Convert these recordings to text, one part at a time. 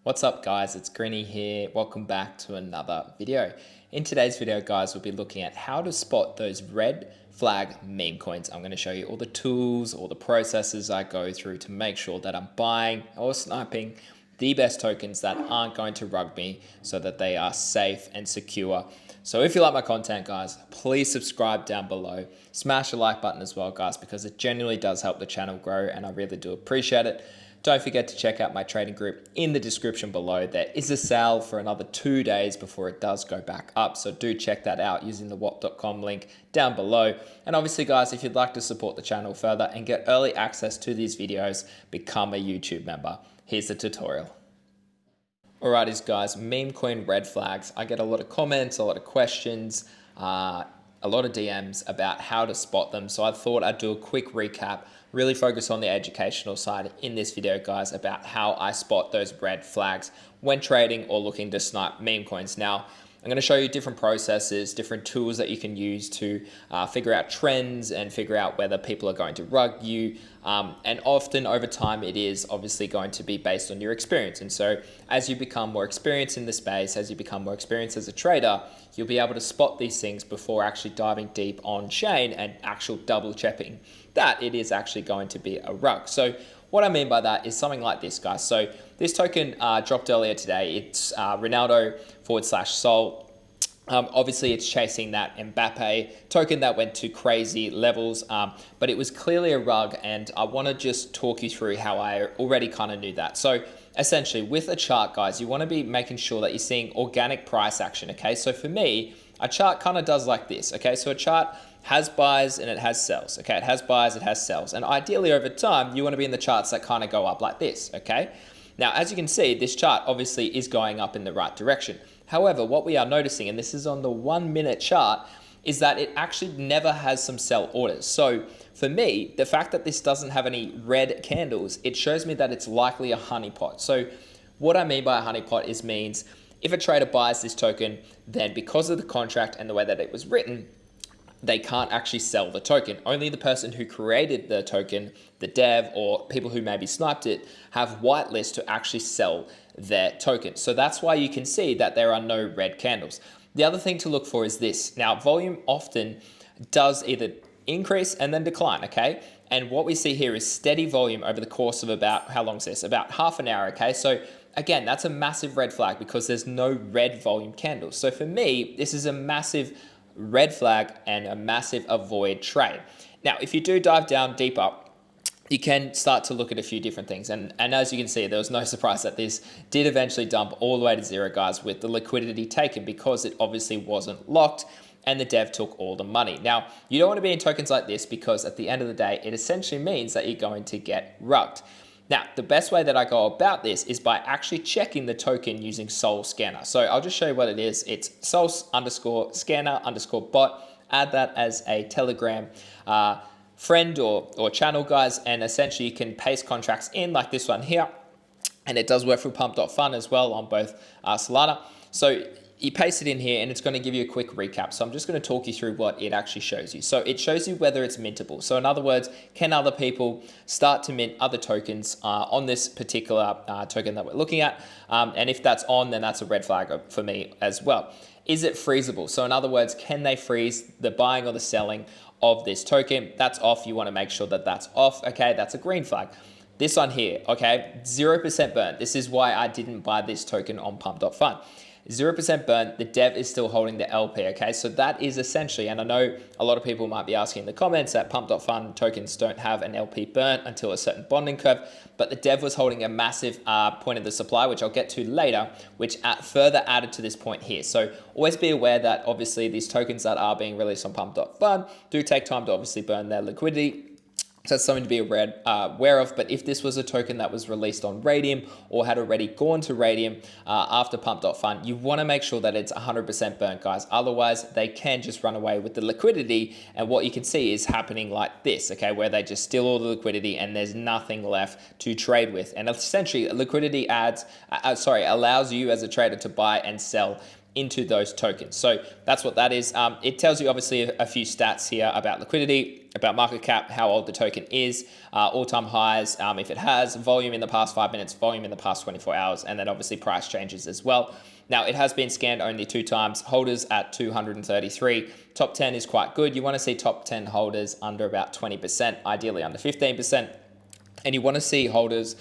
What's up guys, it's Greeny here. Welcome back to another video. In today's video guys, we'll be looking at how to spot those red flag meme coins. I'm going to show you all the tools, all the processes I go through to make sure that I'm buying or sniping the best tokens that aren't going to rug me so that they are safe and secure. So if you like my content guys, please subscribe down below. Smash the like button as well guys, because it genuinely does help the channel grow and I really do appreciate it. Don't forget to check out my trading group in the description below. There is a sale for another 2 days before it does go back up. So do check that out using the whop.com link down below. And obviously guys, if you'd like to support the channel further and get early access to these videos, become a YouTube member. Here's the tutorial. Alrighties guys, meme coin red flags. I get a lot of comments, a lot of questions, a lot of DMs about how to spot them. So I thought I'd do a quick recap, really focus on the educational side in this video guys about how I spot those red flags when trading or looking to snipe meme coins. Now, I'm going to show you different processes, different tools that you can use to figure out trends and figure out whether people are going to rug you. And often over time, it is obviously going to be based on your experience. And so as you become more experienced in the space, as you become more experienced as a trader, you'll be able to spot these things before actually diving deep on chain and actual double checking that it is actually going to be a rug. So what I mean by that is something like this, guys. So this token dropped earlier today. It's Ronaldo/Sol. Obviously, it's chasing that Mbappe token that went to crazy levels, but it was clearly a rug, and I want to just talk you through how I already kind of knew that. So essentially, with a chart, guys, you want to be making sure that you're seeing organic price action, okay? So for me, a chart kind of does like this, okay? So a chart has buys and it has sells, okay? It has buys, it has sells. And ideally over time, you want to be in the charts that kind of go up like this, okay? Now, as you can see, this chart obviously is going up in the right direction. However, what we are noticing, and this is on the 1 minute chart, is that it actually never has some sell orders. So for me, the fact that this doesn't have any red candles, it shows me that it's likely a honeypot. So what I mean by a honeypot is means if a trader buys this token, then because of the contract and the way that it was written, they can't actually sell the token. Only the person who created the token, the dev, or people who maybe sniped it, have whitelist to actually sell their token. So that's why you can see that there are no red candles. The other thing to look for is this. Now, volume often does either increase and then decline, okay? And what we see here is steady volume over the course of about, how long is this? About half an hour, okay? So again, that's a massive red flag because there's no red volume candles. So for me, this is a massive red flag and a massive avoid trade. Now, if you do dive down deeper, you can start to look at a few different things. And as you can see, there was no surprise that this did eventually dump all the way to zero, guys, with the liquidity taken because it obviously wasn't locked and the dev took all the money. Now, you don't want to be in tokens like this because at the end of the day, it essentially means that you're going to get rugged. Now, the best way that I go about this is by actually checking the token using Sol Scanner. So I'll just show you what it is. It's Sol_Scanner_bot. Add that as a Telegram friend or channel, guys. And essentially you can paste contracts in like this one here. And it does work for pump.fun as well on both Solana. So you paste it in here and it's going to give you a quick recap. So I'm just going to talk you through what it actually shows you. So it shows you whether it's mintable. So in other words, can other people start to mint other tokens on this particular token that we're looking at? And if that's on, then that's a red flag for me as well. Is it freezable? So in other words, can they freeze the buying or the selling of this token? That's off. You want to make sure that that's off. Okay, that's a green flag. This one here, okay, 0% burn. This is why I didn't buy this token on pump.fun. 0% burn, the dev is still holding the LP, okay? So that is essentially, and I know a lot of people might be asking in the comments that pump.fun tokens don't have an LP burn until a certain bonding curve, but the dev was holding a massive point of the supply, which I'll get to later, which further added to this point here. So always be aware that obviously these tokens that are being released on pump.fun do take time to obviously burn their liquidity. So that's something to be aware of. But if this was a token that was released on Radium or had already gone to Radium after pump.fun, you want to make sure that it's 100% burnt, guys. Otherwise, they can just run away with the liquidity. And what you can see is happening like this, okay, where they just steal all the liquidity and there's nothing left to trade with. And essentially, liquidity allows you as a trader to buy and sell into those tokens. So that's what that is. It tells you obviously a few stats here about liquidity, about market cap, how old the token is, all-time highs, if it has, volume in the past 5 minutes, volume in the past 24 hours, and then obviously price changes as well. Now, it has been scanned only 2 times, holders at 233. Top 10 is quite good. You want to see top 10 holders under about 20%, ideally under 15%. And you want to see holders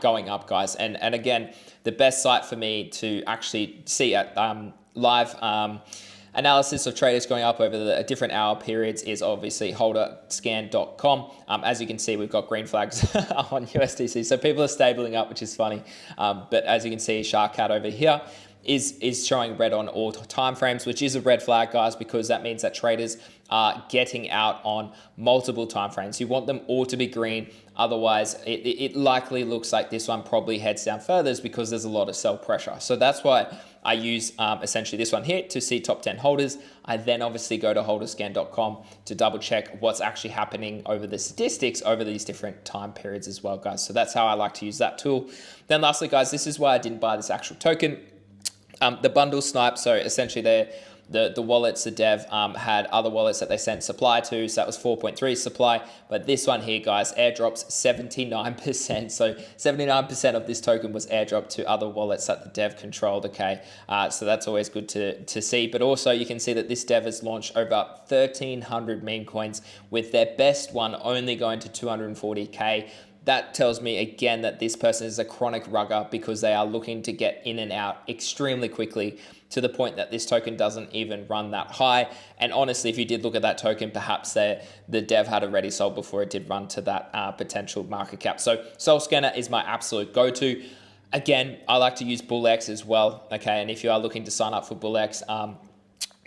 going up, guys. And again, the best site for me to actually see at live analysis of traders going up over the different hour periods is obviously holderscan.com. As you can see, we've got green flags on USDC. So people are stabling up, which is funny. But as you can see, Shark Cat over here is showing red on all time frames, which is a red flag, guys, because that means that traders are getting out on multiple time frames. You want them all to be green. Otherwise, it likely looks like this one probably heads down further because there's a lot of sell pressure. So that's why I use essentially this one here to see top 10 holders. I then obviously go to holderscan.com to double check what's actually happening over the statistics over these different time periods as well, guys. So that's how I like to use that tool. Then lastly, guys, this is why I didn't buy this actual token. The bundle snipe, so essentially the wallets, the dev had other wallets that they sent supply to, so that was 4.3 supply, but this one here, guys, airdrops 79%, so 79% of this token was airdropped to other wallets that the dev controlled, okay, so that's always good to see, but also you can see that this dev has launched over 1,300 meme coins, with their best one only going to 240k. That tells me again that this person is a chronic rugger because they are looking to get in and out extremely quickly to the point that this token doesn't even run that high. And honestly, if you did look at that token, perhaps the dev had already sold before it did run to that potential market cap. So Soul Scanner is my absolute go-to. Again, I like to use BullX as well. Okay, and if you are looking to sign up for BullX,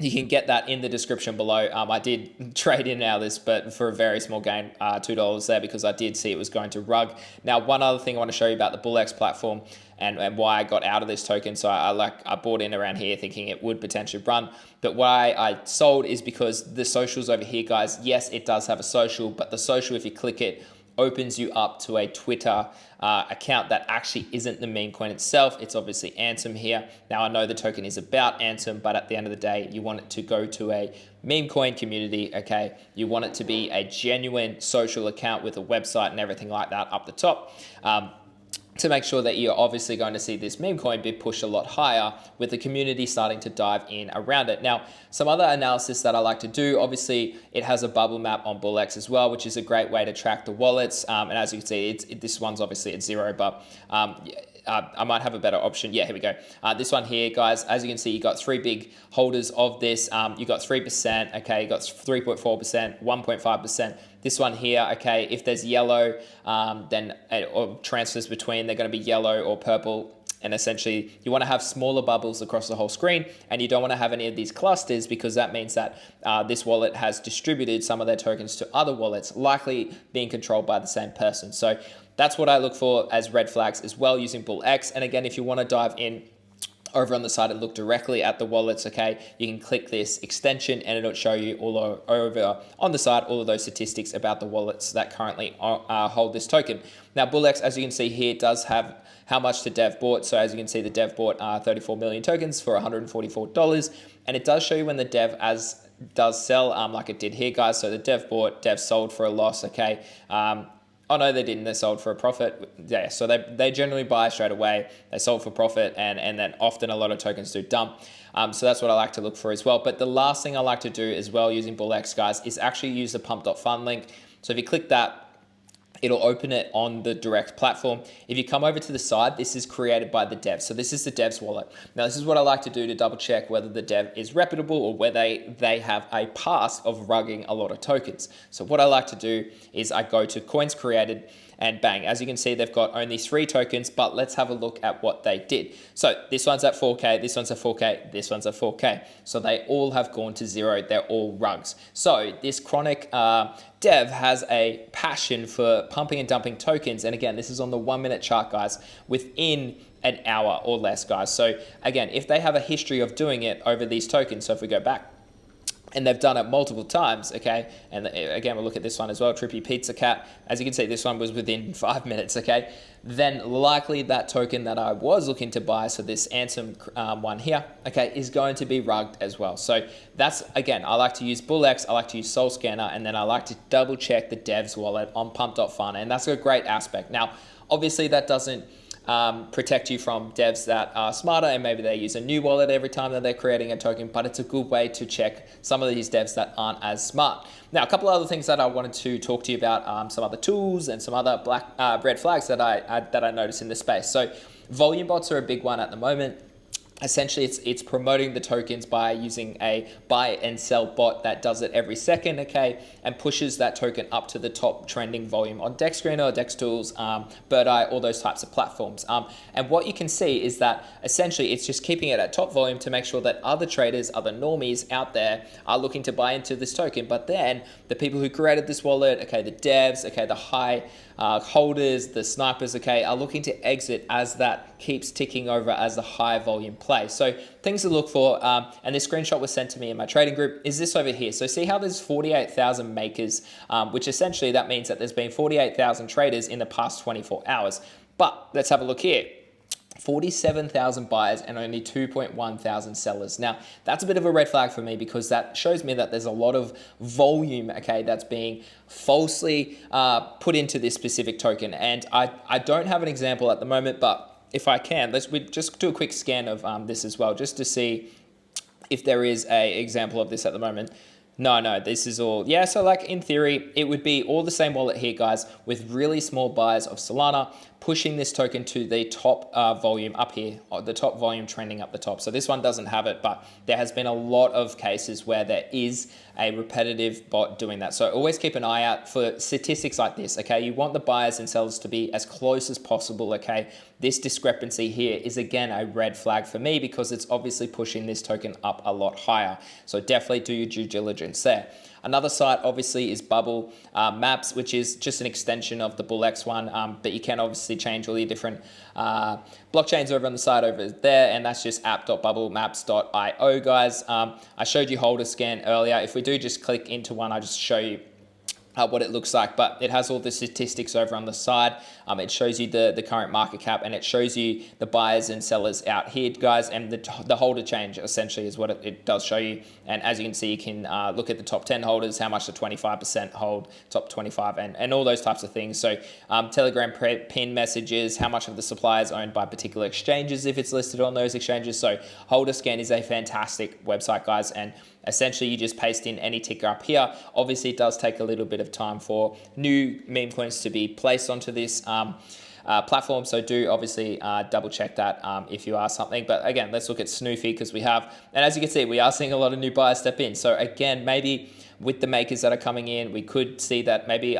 you can get that in the description below. I did trade in out of this, but for a very small gain, $2 there, because I did see it was going to rug. Now, one other thing I want to show you about the BullX platform and why I got out of this token. So I bought in around here thinking it would potentially run, but why I sold is because the socials over here, guys, yes, it does have a social, but the social, if you click it, opens you up to a Twitter account that actually isn't the meme coin itself. It's obviously Ansem here. Now, I know the token is about Ansem, but at the end of the day, you want it to go to a meme coin community, okay? You want it to be a genuine social account with a website and everything like that up the top. To make sure that you're obviously going to see this meme coin be pushed a lot higher with the community starting to dive in around it. Now, some other analysis that I like to do, obviously it has a bubble map on BullX as well, which is a great way to track the wallets. And as you can see, this one's obviously at 0, but I might have a better option. Yeah, here we go. This one here, guys, as you can see, you got 3 big holders of this. You got 3%, okay, you got 3.4%, 1.5%. This one here, okay, if there's yellow, then or transfers between, they're going to be yellow or purple. And essentially, you want to have smaller bubbles across the whole screen, and you don't want to have any of these clusters, because that means that this wallet has distributed some of their tokens to other wallets, likely being controlled by the same person. So that's what I look for as red flags as well using BullX. And again, if you want to dive in over on the side and look directly at the wallets, okay, you can click this extension and it'll show you all over on the side all of those statistics about the wallets that currently hold this token. Now, BullX, as you can see here, does have how much the dev bought. So as you can see, the dev bought 34 million tokens for $144, and it does show you when the dev does sell, like it did here, guys. So the dev bought, dev sold for a loss, okay. Oh no, they didn't. They sold for a profit. Yeah, so they generally buy straight away. They sold for profit, and then often a lot of tokens do dump. So that's what I like to look for as well. But the last thing I like to do as well using BullX, guys, is actually use the pump.fund link. So if you click that, it'll open it on the direct platform. If you come over to the side, this is created by the dev. So this is the dev's wallet. Now, this is what I like to do to double check whether the dev is reputable or whether they have a past of rugging a lot of tokens. So what I like to do is I go to coins created, and bang, as you can see, they've got only 3 tokens, but let's have a look at what they did. So this one's at 4K, this one's at 4K, this one's at 4K. So they all have gone to 0. They're all rugs. So this chronic dev has a passion for pumping and dumping tokens. And again, this is on the 1-minute chart, guys, within an hour or less, guys. So again, if they have a history of doing it over these tokens, so if we go back, and they've done it multiple times, okay? And again, we'll look at this one as well, Trippy Pizza Cat. As you can see, this one was within 5 minutes, okay? Then likely that token that I was looking to buy, so this Ansem one here, okay, is going to be rugged as well. So that's, again, I like to use BullX, I like to use Soul Scanner, and then I like to double check the dev's wallet on pump.fun, and that's a great aspect. Now, obviously that doesn't protect you from devs that are smarter and maybe they use a new wallet every time that they're creating a token, but it's a good way to check some of these devs that aren't as smart. Now, a couple of other things that I wanted to talk to you about, some other tools and some other red flags that I noticed in the space. So volume bots are a big one at the moment. Essentially, it's promoting the tokens by using a buy and sell bot that does it every second, okay, and pushes that token up to the top trending volume on Dex Screener, Dex Tools, Bird Eye, all those types of platforms. And what you can see is that essentially it's just keeping it at top volume to make sure that other traders, other normies out there are looking to buy into this token. But then the people who created this wallet, okay, the devs, okay, the high holders, the snipers, okay, are looking to exit as that keeps ticking over as a high volume play. So things to look for, and this screenshot was sent to me in my trading group, is this over here. So see how there's 48,000 makers, which essentially that means that there's been 48,000 traders in the past 24 hours. But let's have a look here. 47,000 buyers and only 2.1 thousand sellers. Now, that's a bit of a red flag for me because that shows me that there's a lot of volume, okay, that's being falsely put into this specific token. And I don't have an example at the moment, but if I can, we just do a quick scan of this as well, just to see if there is an example of this at the moment. No, this is all, yeah, so like in theory, it would be all the same wallet here, guys, with really small buys of Solana, pushing this token to the top volume up here, or the top volume trending up the top. So this one doesn't have it, but there has been a lot of cases where there is a repetitive bot doing that. So always keep an eye out for statistics like this, okay? You want the buyers and sellers to be as close as possible, okay? This discrepancy here is again a red flag for me because it's obviously pushing this token up a lot higher. So definitely do your due diligence there. Another site obviously is Bubble Maps, which is just an extension of the BullX one, but you can obviously change all your different blockchains over on the side over there, and that's just app.bubblemaps.io, guys. I showed you holder scan earlier. If we do just click into one, I just show you what it looks like, but it has all the statistics over on the side. It shows you the current market cap, and it shows you the buyers and sellers out here, guys, and the holder change essentially is what it does show you. And as you can see, you can look at the top 10 holders, how much the 25% hold, top 25, and all those types of things. So Telegram pin messages, how much of the supply is owned by particular exchanges if it's listed on those exchanges. So holder scan is a fantastic website, guys, and essentially you just paste in any ticker up here. Obviously, it does take a little bit of time for new meme coins to be placed onto this platform. So do obviously double check that if you are something. But again, let's look at Snoofy because we have, and as you can see, we are seeing a lot of new buyers step in. So again, maybe with the makers that are coming in, we could see that maybe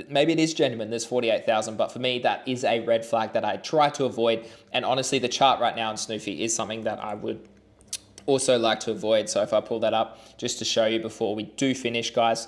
maybe it is genuine. There's 48,000, but for me, that is a red flag that I try to avoid. And honestly, the chart right now in Snoofy is something that I would also like to avoid. So if I pull that up just to show you before we do finish, guys.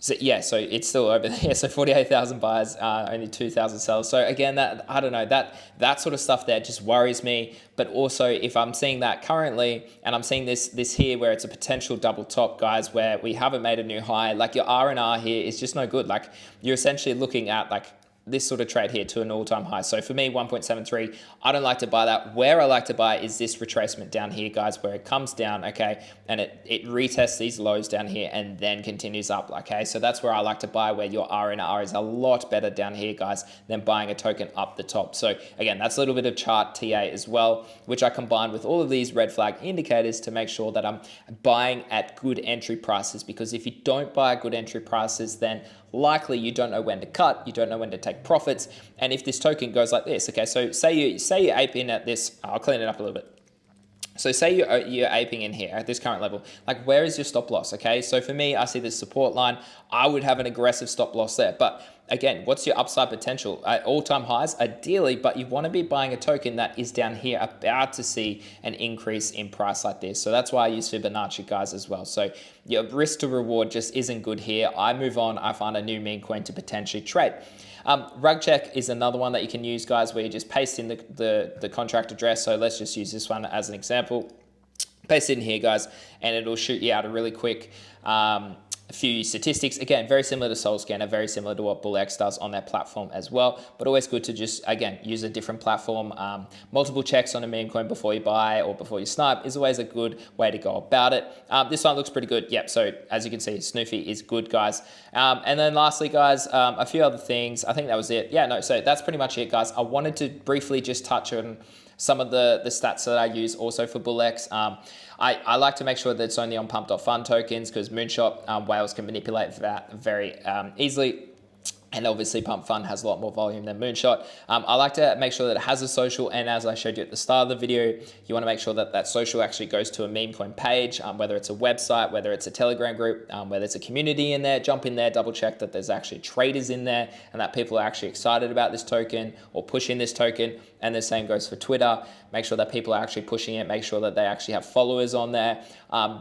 So it's still over there. So 48,000 buyers, only 2,000 sellers. So again, I don't know, that sort of stuff there just worries me. But also if I'm seeing that currently, and I'm seeing this here where it's a potential double top, guys, where we haven't made a new high, like your R&R here is just no good. Like you're essentially looking at like this sort of trade here to an all-time high. So for me, 1.73, I don't like to buy that. Where I like to buy is this retracement down here, guys, where it comes down, okay, and it retests these lows down here and then continues up, okay? So that's where I like to buy, where your R&R is a lot better down here, guys, than buying a token up the top. So again, that's a little bit of chart TA as well, which I combine with all of these red flag indicators to make sure that I'm buying at good entry prices, because if you don't buy at good entry prices, then likely you don't know when to cut, you don't know when to take profits. And if this token goes like this, okay, so say you ape in at this, I'll clean it up a little bit. So say you're aping in here at this current level, like where is your stop loss, okay? So for me, I see this support line, I would have an aggressive stop loss there. But again, what's your upside potential? At all-time highs, ideally, but you want to be buying a token that is down here about to see an increase in price like this. So that's why I use Fibonacci, guys, as well. So your risk to reward just isn't good here. I move on, I find a new meme coin to potentially trade. Rug check is another one that you can use, guys, where you just paste in the contract address. So let's just use this one as an example. Paste it in here, guys, and it'll shoot you out a really quick a few statistics. Again, very similar to Solscanner, very similar to what BullX does on their platform as well, but always good to just, again, use a different platform. Multiple checks on a meme coin before you buy or before you snipe is always a good way to go about it. This one looks pretty good. Yep, so as you can see, Snoofy is good, guys. And then lastly, guys, a few other things. I think that was it. Yeah, no, so that's pretty much it, guys. I wanted to briefly just touch on some of the stats that I use also for BullX. I like to make sure that it's only on pump.fun tokens because Moonshot whales can manipulate that very easily. And obviously Pump Fun has a lot more volume than Moonshot. I like to make sure that it has a social, and as I showed you at the start of the video, you want to make sure that that social actually goes to a Memecoin page, whether it's a website, whether it's a Telegram group, whether it's a community in there. Jump in there, double check that there's actually traders in there and that people are actually excited about this token or pushing this token. And the same goes for Twitter. Make sure that people are actually pushing it. Make sure that they actually have followers on there.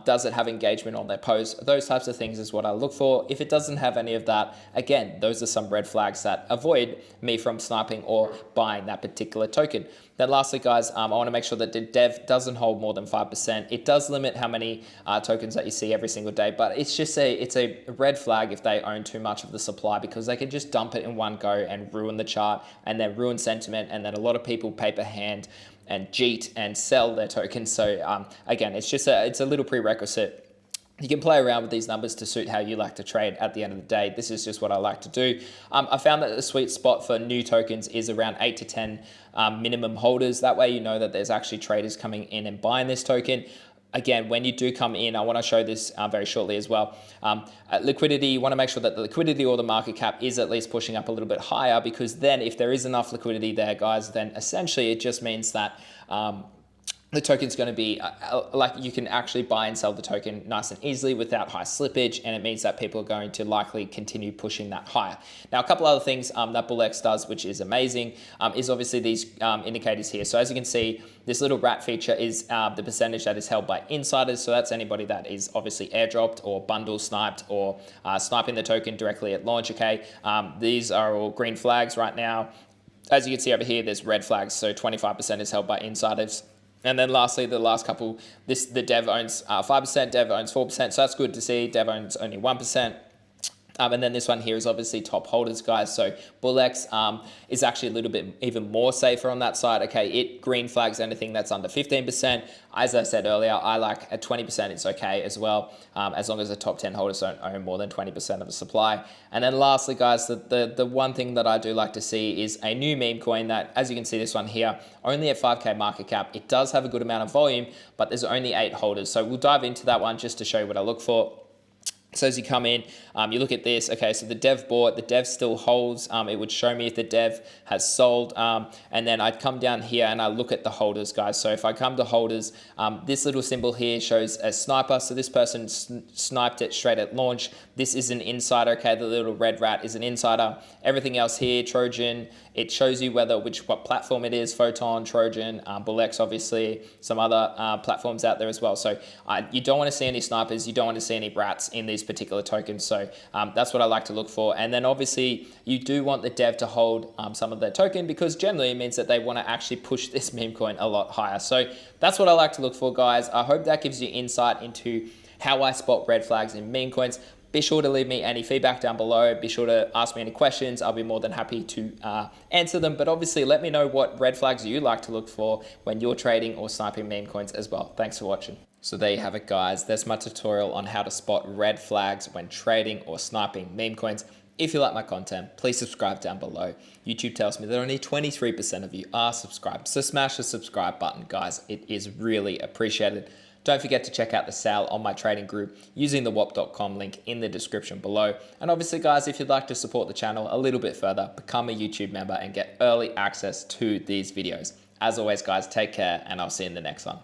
Does it have engagement on their posts? Those types of things is what I look for. If it doesn't have any of that, again, those are some red flags that avoid me from sniping or buying that particular token. Then lastly, guys, I want to make sure that the dev doesn't hold more than 5%. It does limit how many tokens that you see every single day, but it's just it's a red flag if they own too much of the supply, because they can just dump it in one go and ruin the chart and then ruin sentiment, and then a lot of people paper hand and cheat and sell their tokens. So again, it's a little prerequisite. You can play around with these numbers to suit how you like to trade at the end of the day. This is just what I like to do. I found that the sweet spot for new tokens is around 8 to 10 minimum holders. That way you know that there's actually traders coming in and buying this token. Again, when you do come in, I want to show this very shortly as well. Liquidity, you want to make sure that the liquidity or the market cap is at least pushing up a little bit higher, because then if there is enough liquidity there, guys, then essentially it just means that the token's going to be like you can actually buy and sell the token nice and easily without high slippage, and it means that people are going to likely continue pushing that higher. Now, a couple other things that BullX does, which is amazing, is obviously these indicators here. So as you can see, this little rat feature is the percentage that is held by insiders. So that's anybody that is obviously airdropped or bundle sniped or sniping the token directly at launch. Okay, these are all green flags right now. As you can see over here, there's red flags. So 25% is held by insiders. And then lastly, the last couple, the dev owns 5%, dev owns 4%. So that's good to see. Dev owns only 1%. And then this one here is obviously top holders, guys. So BullX is actually a little bit even more safer on that side. Okay, it green flags anything that's under 15%. As I said earlier, I like at 20%, it's okay as well, as long as the top 10 holders don't own more than 20% of the supply. And then lastly, guys, the one thing that I do like to see is a new meme coin that, as you can see this one here, only at 5K market cap. It does have a good amount of volume, but there's only 8 holders. So we'll dive into that one just to show you what I look for. So as you come in, you look at this, okay, so the dev bought, the dev still holds, it would show me if the dev has sold, and then I'd come down here and I look at the holders, guys. So if I come to holders, this little symbol here shows a sniper, so this person sniped it straight at launch. This is an insider, okay, the little red rat is an insider. Everything else here, Trojan, it shows you what platform it is, Photon, Trojan, BullX, obviously, some other platforms out there as well. So you don't want to see any snipers, you don't want to see any rats in these particular tokens. So that's what I like to look for. And then obviously you do want the dev to hold some of their token, because generally it means that they want to actually push this meme coin a lot higher. So that's what I like to look for, guys. I hope that gives you insight into how I spot red flags in meme coins. Be sure to leave me any feedback down below. Be sure to ask me any questions. I'll be more than happy to answer them. But obviously, let me know what red flags you like to look for when you're trading or sniping meme coins as well. Thanks for watching. So there you have it, guys. There's my tutorial on how to spot red flags when trading or sniping meme coins. If you like my content, please subscribe down below. YouTube tells me that only 23% of you are subscribed. So smash the subscribe button, guys. It is really appreciated. Don't forget to check out the sale on my trading group using the wop.com link in the description below. And obviously, guys, if you'd like to support the channel a little bit further, become a YouTube member and get early access to these videos. As always, guys, take care, and I'll see you in the next one.